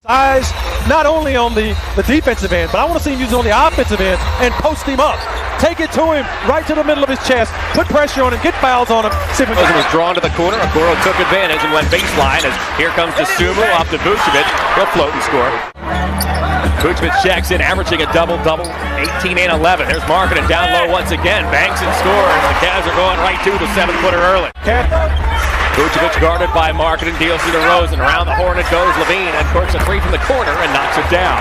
Eyes not only on the defensive end, but I want to see him use it on the offensive end and post him up. Take it to him right to the middle of his chest, put pressure on him, get fouls on him. Rosen was drawn to the corner. Okoro took advantage and went baseline as here comes Sumo off to Vucevic. He'll float and score. Vucevic checks in, averaging a double-double, 18 and 11. There's Markkanen down low once again, banks and scores. The Cavs are going right to the 7-footer early. Vucevic guarded by Markkanen, deals to Rosen. Around the horn it goes, Levine, and corks a three from the corner and knocks it down.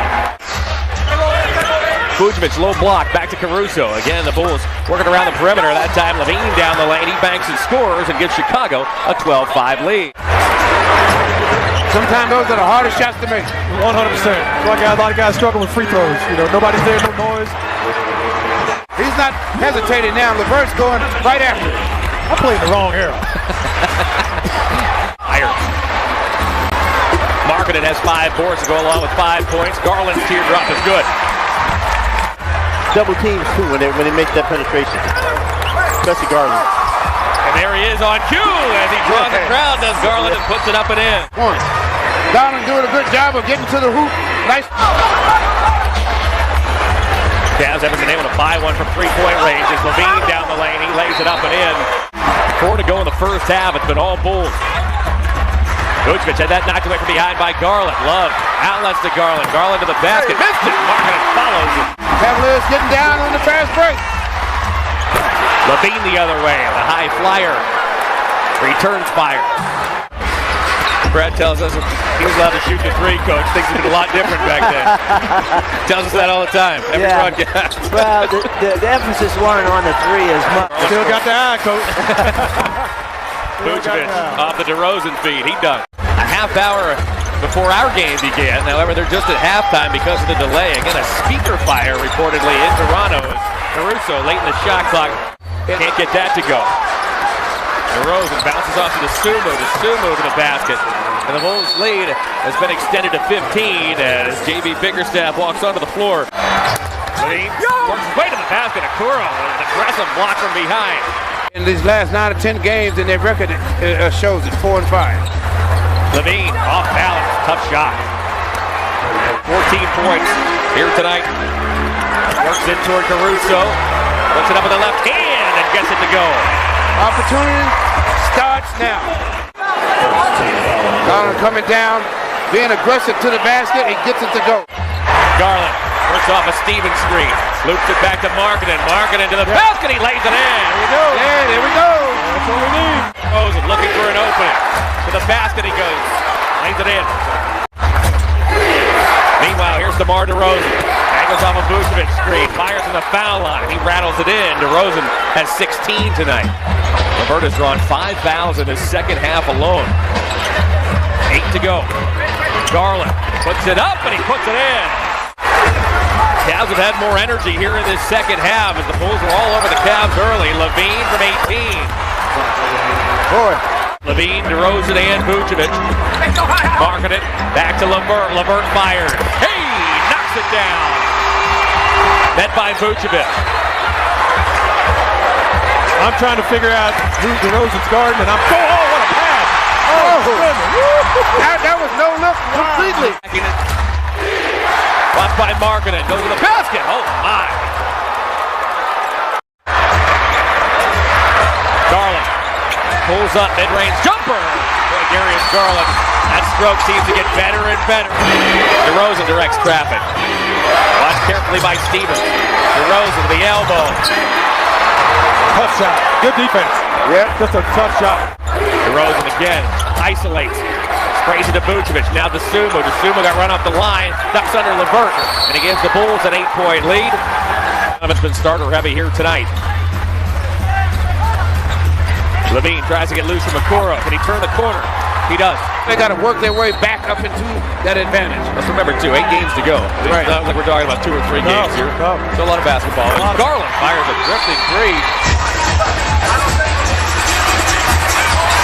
Vucevic, low block, back to Caruso. Again, the Bulls working around the perimeter. That time, Levine down the lane. He banks and scores and gives Chicago a 12-5 lead. Sometimes those are the hardest shots to make. 100%. A lot of guys struggle with free throws. You know, nobody's there, no noise. He's not hesitating now. LeVert's going right after him. I played the wrong era. Markkanen has 5 boards to go along with 5 points. Garland's teardrop is good. Double teams too when they make that penetration, especially Garland. And there he is on cue as he draws the crowd. Does Garland and puts it up and in. One. Garland doing a good job of getting to the hoop. Nice. Cavs haven't been able to buy one from three-point range. As Levine down the lane, he lays it up and in. 4 to go in the first half. It's been all Bulls. Vucevic had that knocked away from behind by Garland. Love outlets to Garland. Garland to the basket. Missed it. Markkanen follows it. Cavaliers getting down on the fast break. Levine the other way. The high flyer returns fire. Brad tells us he was allowed to shoot the three, coach. Things did a lot different back then. Tells us that all the time. Every broadcast. Well, the emphasis wasn't on the three as much. Still got the eye, coach. Vucevic off the DeRozan feed. He done. A half hour before our game began. However, they're just at halftime because of the delay. Again, a speaker fire reportedly in Toronto. Caruso late in the shot clock. Can't get that to go. DeRozan bounces off to Sumo to the basket. And the Bulls' lead has been extended to 15 as JB Bickerstaff walks onto the floor. Levine works his way to the basket. Okoro with an aggressive block from behind. In these last 9 or 10 games, and their record shows it 4 and 5. Levine off balance, tough shot. 14 points here tonight. Works in toward Caruso. Puts it up with the left hand and gets it to go. Opportunity starts now. Garland coming down, being aggressive to the basket, he gets it to go. Garland works off a Stevens screen. Loops it back to Markkanen. Markkanen to the basket, he lays it in. There we go. Yeah, there we go. That's what we need. Rosen looking for an opening. To the basket he goes. Lays it in. Meanwhile, here's DeMar DeRozan. Angles off a Vucevic screen. Fires from the foul line. He rattles it in. DeRozan has 16 tonight. LeVert has drawn 5 fouls in his second half alone. 8 to go. Garland puts it up and he puts it in. Cavs have had more energy here in this second half as the Bulls were all over the Cavs early. Levine from 18. Boy. Levine, DeRozan, and Vucevic. Markkanen back to LeVert. LeVert fires. Hey! Knocks it down. Net by Vucevic. I'm trying to figure out who DeRozan's guarding, and I'm oh, what a pass! Oh, goodness. That was no look completely. Blocked by Markkanen. Goes to the basket. Oh, my. Garland pulls up, mid-range jumper. Boy, Darius Garland. That stroke seems to get better and better. DeRozan directs traffic. Watched carefully by Stevens. DeRozan to the elbow. Tough shot. Good defense. Yeah. Just a tough shot. DeRozan again. Isolates. Sprays it to Vucevic. Now to Sumo. Sumo got run off the line. Ducks under LeVert. And he gives the Bulls an 8-point lead. It's been starter heavy here tonight. Levine tries to get loose from Okoro. Can he turn the corner? He does. They got to work their way back up into that advantage. Let's remember, too, 8 games to go. Right. It's not like we're talking about 2 or 3 games here. No. Still a lot of basketball. Garland fires a drifting three.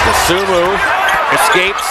The Sumo escapes.